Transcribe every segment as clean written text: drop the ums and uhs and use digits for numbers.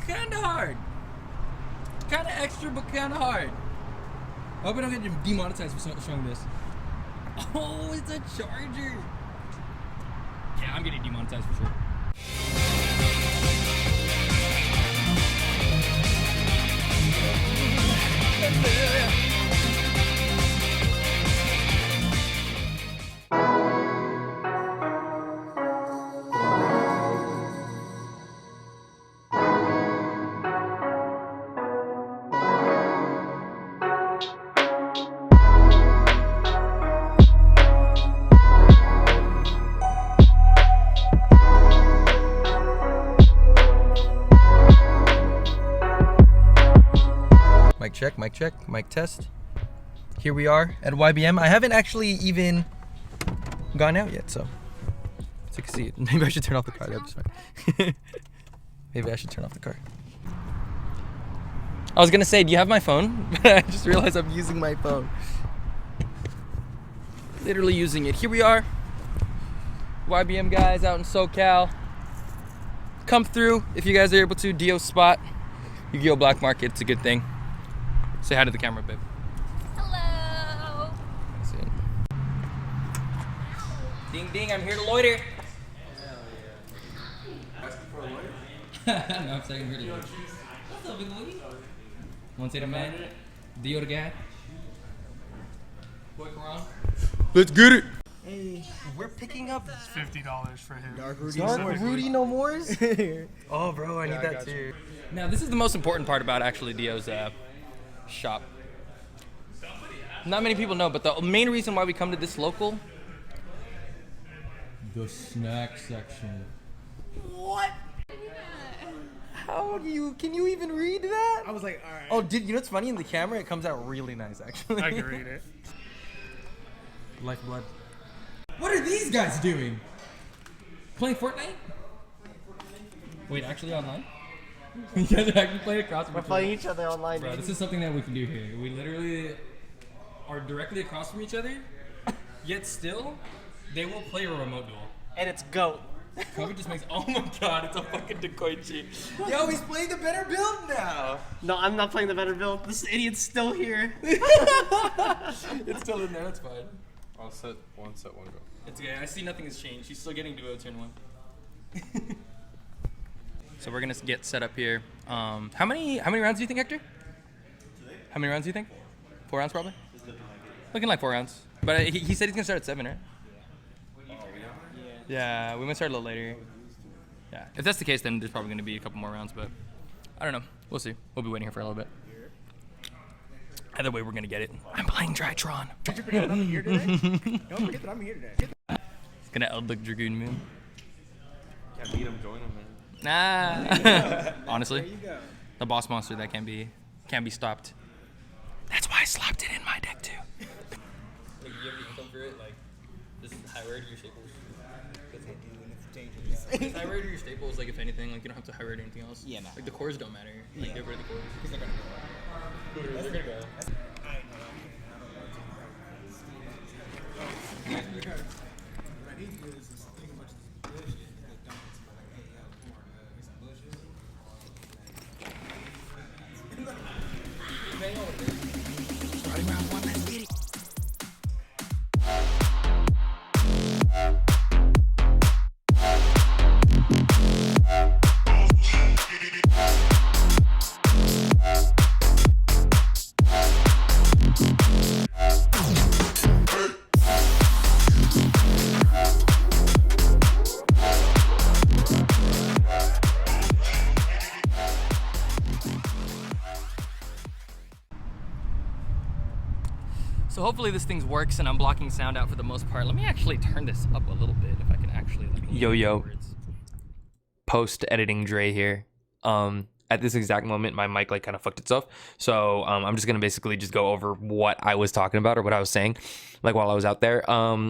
kind of hard. Kind of extra, but kind of hard. I hope I don't get demonetized for showing this. Oh, it's a charger. Yeah, I'm getting demonetized for sure. Mic check, mic test. Here we are at YBM. I haven't actually even gone out yet, so as you can see, maybe I should turn off the car. That's fine. Maybe I should turn off the car. I was gonna say, do you have my phone? But I just realized I'm using my phone. Literally using it. Here we are. YBM guys out in SoCal. Come through if you guys are able to. Dio spot. Yugioh Black Market. It's a good thing. Say hi to the camera, babe. Hello. Ding ding, I'm here to loiter. Hell yeah. Asking for a loiter? No, I'm saying I'm here to loiter. What's up, big boy? Want to say the man? Dio the guy? Boy, Quran? Let's get it. Hey, we're picking up $50 for him. Dark Rudy. Dark Rudy no mores? Oh, bro, I need that too. Now, this is the most important part about actually Dio's shop. Not many people know, but the main reason why we come to this local, the snack section. What? How do you, can you even read that? I was like, alright. Oh, you know what's funny? In the camera, it comes out really nice, actually. I can read it. Lifeblood. What are these guys doing? Playing Fortnite? Wait, actually online? You guys are actually playing across from We're playing each other online, Bro, this is something that we can do here. We literally are directly across from each other, yet still, they will play a remote duel. And it's GOAT. Kobe just makes, oh my god, it's a fucking Dekoichi. Yo, he's playing the better build now. No, I'm not playing the better build. This idiot's still here. It's still in there, that's fine. I'll set one go. It's okay, I see nothing has changed. He's still getting duo turn 1. So we're gonna get set up here. How many rounds do you think, Hector? How many rounds do you think? 4 rounds probably? Looking like 4 rounds. But he said he's gonna start at 7, right? Yeah, we might start a little later. Yeah, if that's the case, then there's probably gonna be a couple more rounds, but I don't know. We'll see. We'll be waiting here for a little bit. Either way, we're gonna get it. I'm playing Drytron. Did you forget that I'm here today? Don't forget that I'm here today. It's gonna outlook Dragoon Moon. Can't beat him, join him, man. Nah. Honestly, There you go. the boss monster that can't be stopped. That's why I slapped it in my deck too. Like, you have the income for it, like this is high rate your staples. Because they do, and it's dangerous. It's high rate your staples, like if anything, like you don't have to high rate anything else. Yeah, no. Like the cores don't matter. Like Yeah. get rid of the cores. Because they're gonna go. They're gonna go. What I need to do is just think about this bullshit and then dump it to like, hey, yo, come on, get some bullshit. Starting round 1, let's get it. So hopefully this thing works and I'm blocking sound out for the most part. Let me actually turn this up a little bit if I can actually like yo. Post editing Dre here. At this exact moment my mic like kind of fucked itself. So I'm just gonna basically just go over what I was talking about or what I was saying like while I was out there.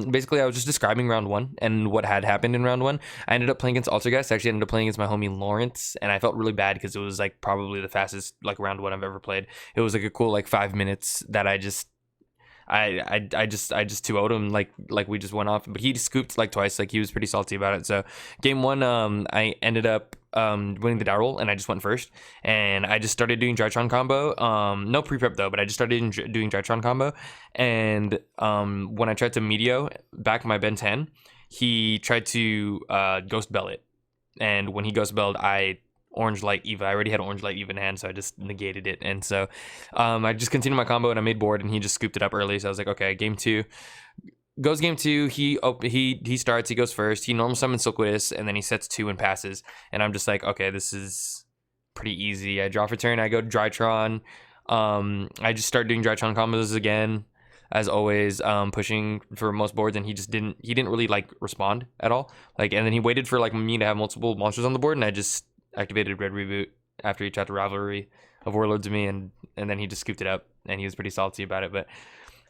Basically I was just describing round 1 and what had happened in round 1. I ended up playing against Altergeist. I actually ended up playing against my homie Lawrence, and I felt really bad because it was like probably the fastest like round 1 I've ever played. It was like a cool like 5 minutes that I just 2-0'd him, like we just went off, but he scooped like twice, like he was pretty salty about it. So game 1, I ended up winning the die roll, and I just went first. And I just started doing Drytron combo. No pre-prep though, but I just started doing Drytron combo. And when I tried to Meteor back my Ben 10, he tried to Ghost Bell it. And when he Ghost Belled, I Orange Light Eva. I already had Orange Light Eva in hand, so I just negated it. And so I just continued my combo, and I made board, and he just scooped it up early. So I was like, okay, game 2. Goes game 2, he starts, he goes first, he normal summons Silkwood, and then he sets 2 and passes. And I'm just like, okay, this is pretty easy. I draw for turn, I go to Drytron. I just start doing Drytron combos again, as always, pushing for most boards, and he didn't really like respond at all. Like, and then he waited for like me to have multiple monsters on the board, and I just activated Red Reboot after he tried to Rivalry of Warlords to me, and then he just scooped it up, and he was pretty salty about it. But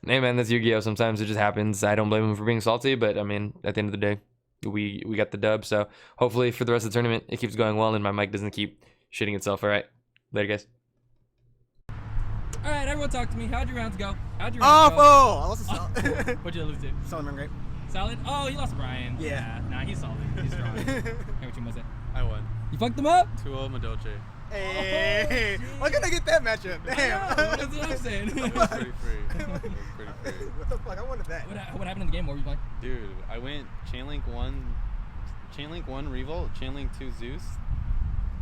hey man, that's Yu-Gi-Oh! Sometimes it just happens. I don't blame him for being salty, but I mean, at the end of the day, we got the dub. So hopefully for the rest of the tournament, it keeps going well and my mic doesn't keep shitting itself. All right, later guys. All right, everyone talk to me. How'd your rounds go? How'd your rounds go? Oh, I lost a solid. What'd you lose to? Solid great. Solid? Oh, you lost to Brian. Yeah. Nah, he's solid. He's strong. Hey, what you must say? I won. You fucked him up? 2-0 Madolce. Hey, why can't I get that matchup? Damn. That's what I'm saying. That was pretty free. That was pretty free. What the fuck? I wanted that. What happened in the game? What were you playing? Dude, I went Chainlink 1 Revolt, Chainlink 2 Zeus,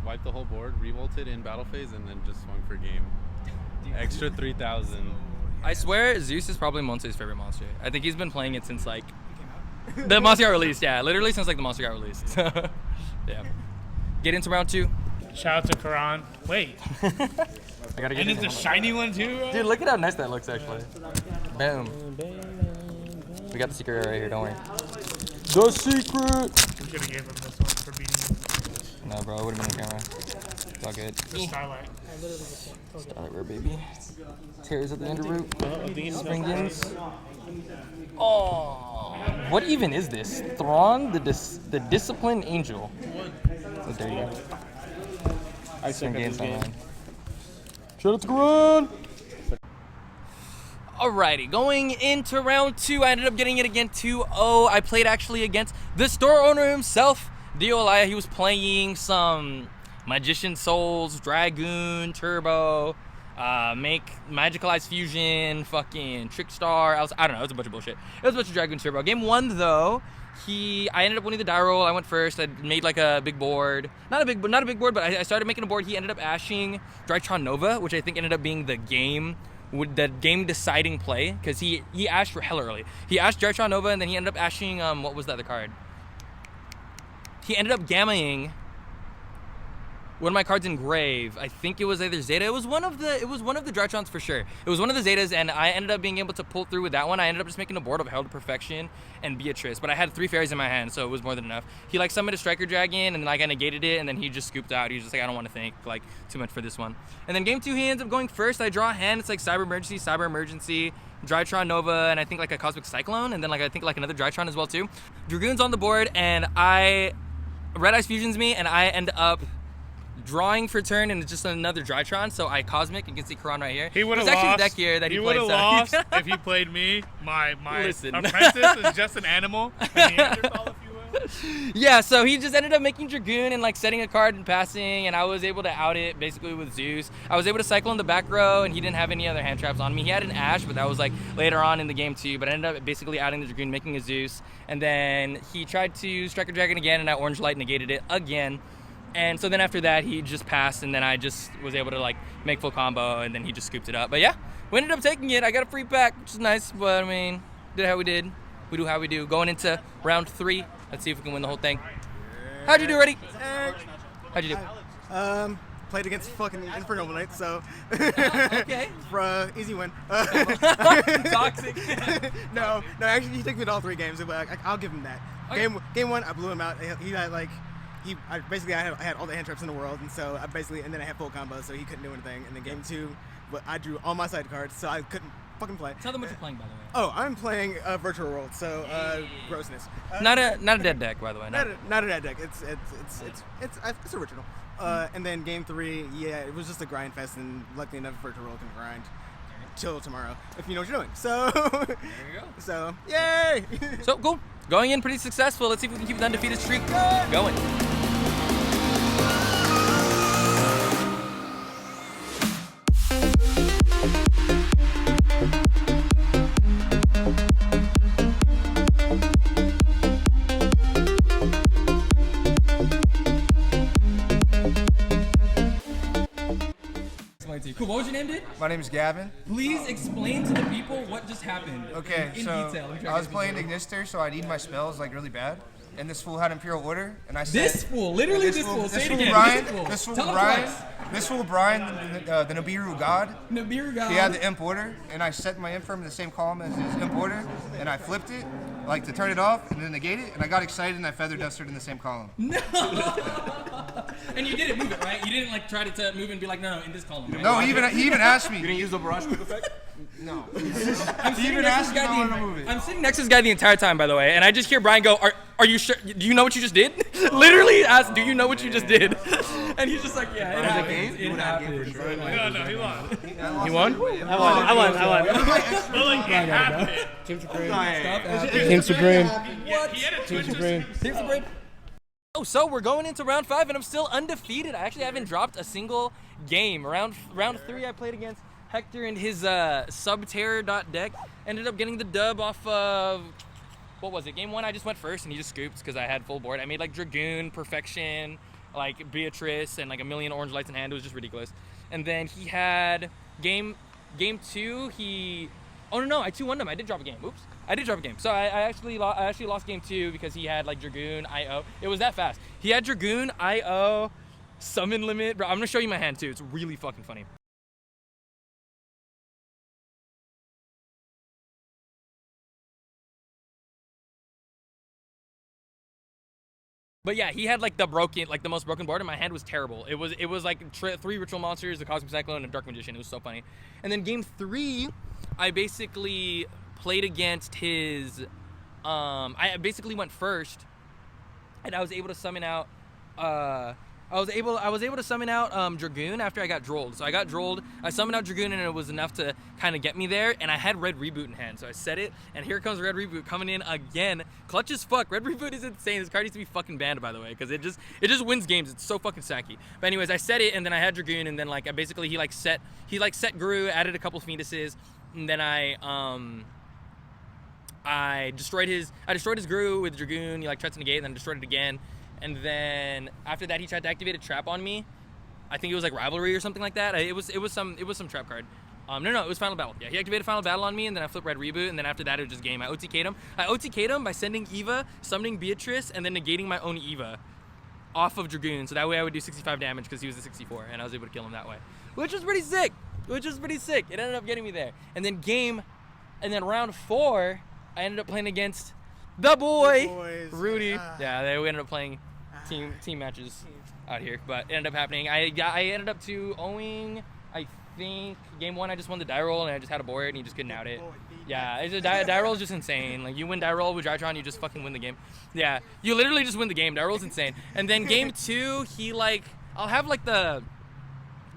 wiped the whole board, revolted in battle phase, and then just swung for game. Extra 3,000. I swear Zeus is probably Monte's favorite monster. I think he's been playing it since like the monster got released. Yeah, literally since like the monster got released. Yeah. Get into round 2. Shout out to Karan. Wait. I gotta get And it's a shiny one too, bro? Dude, look at how nice that looks actually. Boom. We got the secret right here, don't worry. The secret! We should have gave him this one for beating him. No bro, it would have been on camera. It's all good. The Starlight. Starlight Rare baby. Tears at the underroot. Springins. Oh, what even is this? Thrawn, the Disciplined Angel. Oh, there you go. Springins online. Shout out to Karan! Alrighty, going into round 2, I ended up getting it again 2-0. I played actually against the store owner himself, Diolaya. He was playing some Magician Souls, Dragoon, Turbo, make Magicalized Fusion, fucking Trickstar. I don't know, it was a bunch of bullshit. It was a bunch of Dragoon Turbo. Game 1 though, I ended up winning the die roll. I went first. I made like a big board. Not a big board, but I started making a board. He ended up ashing Drytron Nova, which I think ended up being the game deciding play, because he ashed for hella early. He ashed Drytron Nova, and then he ended up ashing what was the other card? He ended up gammaing one of my cards in Grave. I think it was either Zeta. It was one of the Drytrons for sure. It was one of the Zetas, and I ended up being able to pull through with that one. I ended up just making a board of Herald of Perfection and Beatrice, but I had 3 fairies in my hand, so it was more than enough. He like summoned a Striker Dragon, and then like I negated it, and then he just scooped out. He was just like, I don't want to think like too much for this one. And then game 2, he ends up going first. I draw a hand. It's like Cyber Emergency, Drytron Nova, and I think like a Cosmic Cyclone, and then like I think like another Drytron as well too. Dragoon's on the board, and Red Eyes fusions me, and I end up drawing for turn, and it's just another Drytron, so I Cosmic. You can see Karan right here. He would have lost. lost. Actually deck here that he would played. have lost if he played me. My Listen. apprentice is just an animal. A Neanderthal, if you will. Yeah, so he just ended up making Dragoon and like setting a card and passing, and I was able to out it basically with Zeus. I was able to cycle in the back row, and he didn't have any other hand traps on me. He had an Ash, but that was like later on in the game too. But I ended up basically outing the Dragoon, making a Zeus, and then he tried to Striker Dragon again, and I Orange Light negated it again. And so then after that, he just passed, and then I just was able to like make full combo, and then he just scooped it up. But yeah, we ended up taking it. I got a free pack, which is nice, but I mean, did how we did. We do how we do. Going into round 3, let's see if we can win the whole thing. How'd you do, Reddy? How'd you do? Played against fucking Inferno Knight, so Okay. easy win. Toxic. No, actually, he took me to all 3 games. But I'll give him that. Okay. Game 1, I blew him out. He had like. I had all the hand traps in the world, and so and then I had full combos, so he couldn't do anything. And then game 2, but I drew all my side cards, so I couldn't fucking play. Tell them what you're playing, by the way. Oh, I'm playing Virtual World, so grossness. Not a dead deck, by the way. Not a dead deck. It's original. And then game 3, yeah, it was just a grind fest, and luckily enough, Virtual World can grind till tomorrow if you know what you're doing. So There you go. So yay! So cool. Going in pretty successful. Let's see if we can keep the undefeated streak going. you. Cool. What was your name, dude? My name is Gavin. Please explain to the people what just happened. Okay, in so detail. I was playing Ignister, so I need my spells like really bad. And this fool had Imperial Order, and I said... This fool, literally this fool. Say it again. Brian, This fool. This fool Brian, the Nibiru god. Nibiru god. He had the Imp Order, and I set my Imp Firm in the same column as his Imp Order, and I flipped it, like to turn it off, and then negate it, and I got excited, and I Feather Dusted in the same column. No! And you didn't move it, right? You didn't like try to move and be like, no, in this column. Right? No, he even asked me. You didn't use the barrage quick effect? No. I'm He even asked me if I wanted to move it. I'm sitting next to this guy the entire time, by the way, and I just hear Brian go, "Are you sure? Do you know what you just did?" Literally asked, "Do you know what you just did?" And he's just like, "Yeah, it happened. It happened." No, he won. He won? I won. But like, it happened. Team Supreme. Team Supreme. He had a twitch. Team Supreme. Oh, so we're going into round 5, and I'm still undefeated. I actually haven't dropped a single game. Round 3, I played against Hector and his Subterror deck. Ended up getting the dub off of, what was it? Game 1, I just went first, and he just scooped because I had full board. I made like Dragoon, Perfection, like Beatrice, and like a million orange lights in hand. It was just ridiculous. And then he had game 2. Oh no, I 2-1'd him. I did drop a game. Oops. I did drop a game. So I actually lost game 2 because he had like Dragoon, IO. It was that fast. He had Dragoon, IO, Summon Limit. Bro, I'm gonna show you my hand too. It's really fucking funny. But yeah, he had like the most broken board, and my hand was terrible. It was like 3 Ritual Monsters, a Cosmic Cyclone, and a Dark Magician. It was so funny. And then game 3, I basically played against his. I basically went first, and I was able to summon out. I was able to summon out Dragoon after I got drolled. So I got drolled. I summoned out Dragoon, and it was enough to kind of get me there. And I had Red Reboot in hand, so I set it. And here comes Red Reboot coming in again. Clutch as fuck. Red Reboot is insane. This card needs to be fucking banned, by the way, because it just wins games. It's so fucking sacky. But anyways, I set it, and then I had Dragoon, and then like he set Guru, added a couple Phoenixes, and then I destroyed his Guru with Dragoon. He like tried to negate, and then destroyed it again. And then after that, he tried to activate a trap on me. I think it was like Rivalry or something like that. It was some trap card. No, it was Final Battle. Yeah, he activated Final Battle on me, and then I flipped Red Reboot, and then after that, it was just game. I OTK'd him. I OTK'd him by sending Eva, summoning Beatrice, and then negating my own Eva off of Dragoon. So that way I would do 65 damage because he was a 64, and I was able to kill him that way. Which was pretty sick. It ended up getting me there. And then round 4, I ended up playing against the boys. Rudy. Yeah, we ended up playing team matches out here, but it ended up happening. I ended up 2-0ing. I think game 1 I just won the die roll, and I just had a board, and he just couldn't out it. Yeah, die roll is just insane. Like, you win die roll with Drytron, you just fucking win the game. Yeah, you literally just win the game. Die roll is insane. And then game 2, he like, I'll have like the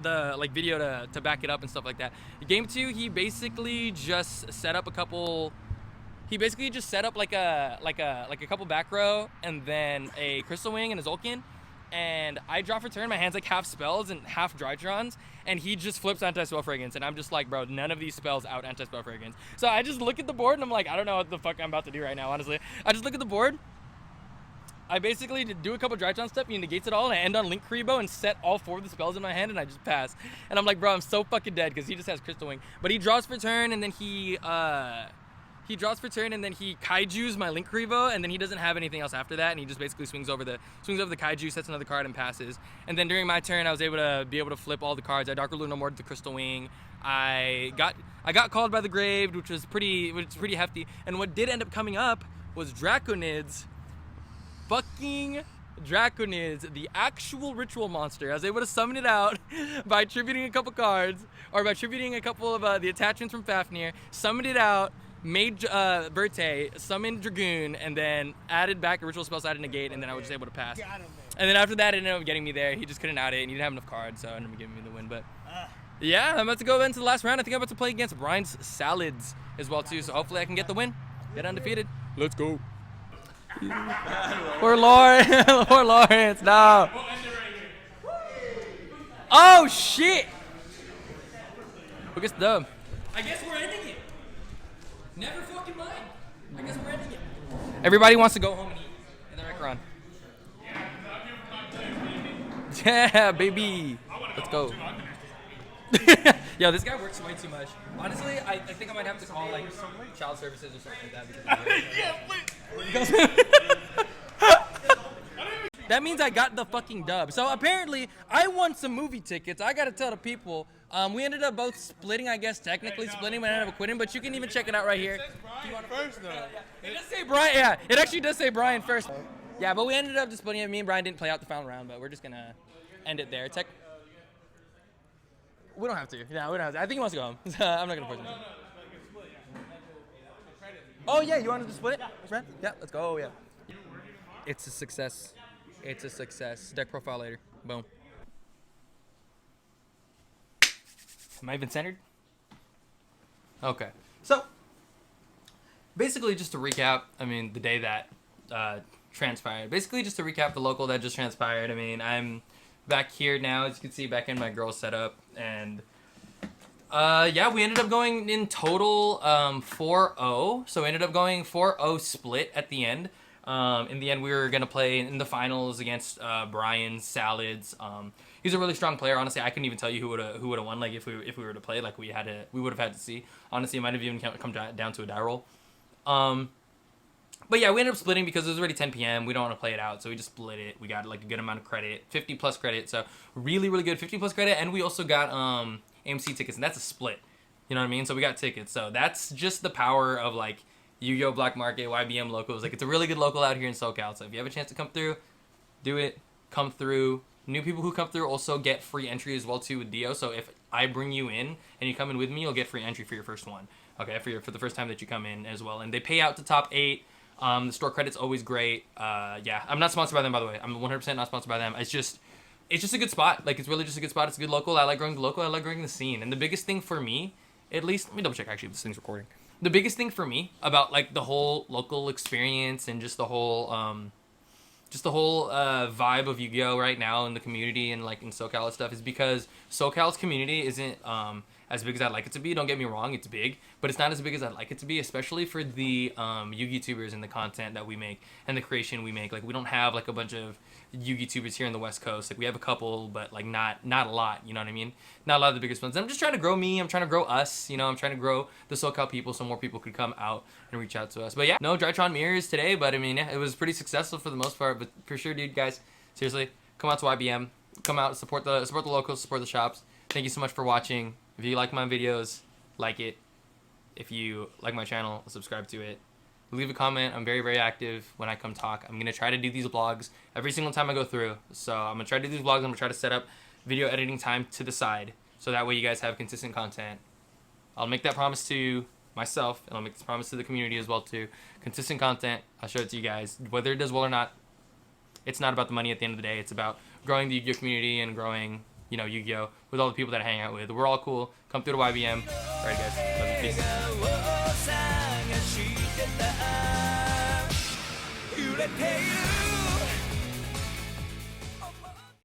like video to back it up and stuff like that. Game 2, he basically just set up a couple. He basically just set up like a couple back row, and then a Crystal Wing and a Zolkin. And I draw for turn, my hand's like half spells and half Drytrons, and he just flips Anti-Spell Fragrance, and I'm just like, bro, none of these spells out Anti-Spell Fragrance. So I just look at the board, and I'm like, I don't know what the fuck I'm about to do right now, honestly. I just look at the board, I basically do a couple Drytron stuff, he negates it all, and I end on Link Kuriboh and set all 4 of the spells in my hand, and I just pass. And I'm like, bro, I'm so fucking dead, because he just has Crystal Wing. But he draws for turn, and then he kaijus my Link Kuriboh, and then he doesn't have anything else after that, and he just basically swings over the kaiju, sets another card, and passes. And then during my turn, I was able to flip all the cards. I Dark Ruler no more to the Crystal Wing. I got called by the Grave, which was pretty hefty. And what did end up coming up was Draconids. Fucking Draconids, the actual ritual monster. I was able to summon it out by tributing a couple cards, or by tributing a couple of the attachments from Fafnir, summoned it out, made Verte, summoned Dragoon, and then added back a ritual spell side and negate, and then I was just able to pass. And then after that, it ended up getting me there. He just couldn't out it, and he didn't have enough cards, so it ended up giving me the win. But yeah, I'm about to go into the last round. I think I'm about to play against Brian's Salads as well too, so hopefully I can get the win, get undefeated. Let's go. Poor Lawrence, no. Oh shit! Who gets the dub? I guess we're ending it. Never fucking mind. I guess we're ending it. Everybody wants to go home and eat. And then Run. Yeah, baby. Let's go. Yo, this guy works way too much. Honestly, I think I might have to call like child services or something like that. Because that means I got the fucking dub. So apparently, I won some movie tickets. I gotta tell the people. We ended up both splitting, I guess, technically splitting, but I ended up quitting. But you can even check it out right here. First though. It does say Brian. Yeah, it actually does say Brian first. Yeah, but we ended up just splitting it. Me and Brian didn't play out the final round, but we're just gonna end it there. We don't have to. Yeah, we don't have to. I think he wants to go home. I'm not gonna force him. Oh yeah, you wanted to split it? Yeah, let's go. Yeah. It's a success. It's a success. Deck profile later. Boom. Am I even centered? Okay. So, basically, just to recap, I mean, the day that transpired. Basically, just to recap the local that just transpired. I mean, I'm back here now, as you can see, back in my girl setup. And, yeah, we ended up going in total 4-0. So, we ended up going 4-0 split at the end. In the end, we were going to play in the finals against Brian Salads. He's a really strong player. Honestly, I couldn't even tell you who would have won. Like if we were to play, like we would have had to see. Honestly, it might have even come down to a die roll. But yeah, we ended up splitting because it was already 10 p.m. We don't want to play it out, so we just split it. We got like a good amount of credit, 50 plus credit. So really, really good, 50 plus credit, and we also got AMC tickets, and that's a split. You know what I mean? So we got tickets. So that's just the power of like Yugioh Black Market, YBM locals. Like it's a really good local out here in SoCal. So if you have a chance to come through, do it. Come through. New people who come through also get free entry as well too with Dio. So if I bring you in and you come in with me, you'll get free entry for your first one. Okay, for the first time that you come in as well. And they pay out to top 8. The store credit's always great. Yeah, I'm not sponsored by them, by the way. I'm 100% not sponsored by them. It's just a good spot. Like it's really just a good spot. It's a good local. I like growing the local. I like growing the scene. And the biggest thing for me, at least, let me double check actually if this thing's recording. The biggest thing for me about like the whole local experience and just the whole vibe of Yu-Gi-Oh right now in the community and like in SoCal and stuff is because SoCal's community isn't as big as I'd like it to be. Don't get me wrong, it's big, but it's not as big as I'd like it to be, especially for the Yugi tubers and the content that we make and the creation we make. Like we don't have like a bunch of Yugi tubers here in the West Coast. Like we have a couple, but like not a lot, you know what I mean? Not a lot of the biggest ones. I'm just trying to grow me, I'm trying to grow us, you know, I'm trying to grow the SoCal people so more people could come out and reach out to us. But yeah, no Drytron mirrors today, but I mean, yeah, it was pretty successful for the most part, but for sure, dude, guys, seriously, come out to YBM, come out, support the locals, support the shops. Thank you so much for watching. If you like my videos, like it. If you like my channel, subscribe to it. Leave a comment. I'm very, very active when I come talk. I'm going to try to do these vlogs every single time I go through. So I'm going to try to do these vlogs. I'm going to try to set up video editing time to the side. So that way you guys have consistent content. I'll make that promise to myself. And I'll make this promise to the community as well too. Consistent content. I'll show it to you guys. Whether it does well or not, it's not about the money at the end of the day. It's about growing the Yu-Gi-Oh community and growing, you know, Yu-Gi-Oh with all the people that I hang out with. We're all cool. Come through to YBM. All right, guys. Love you. Peace.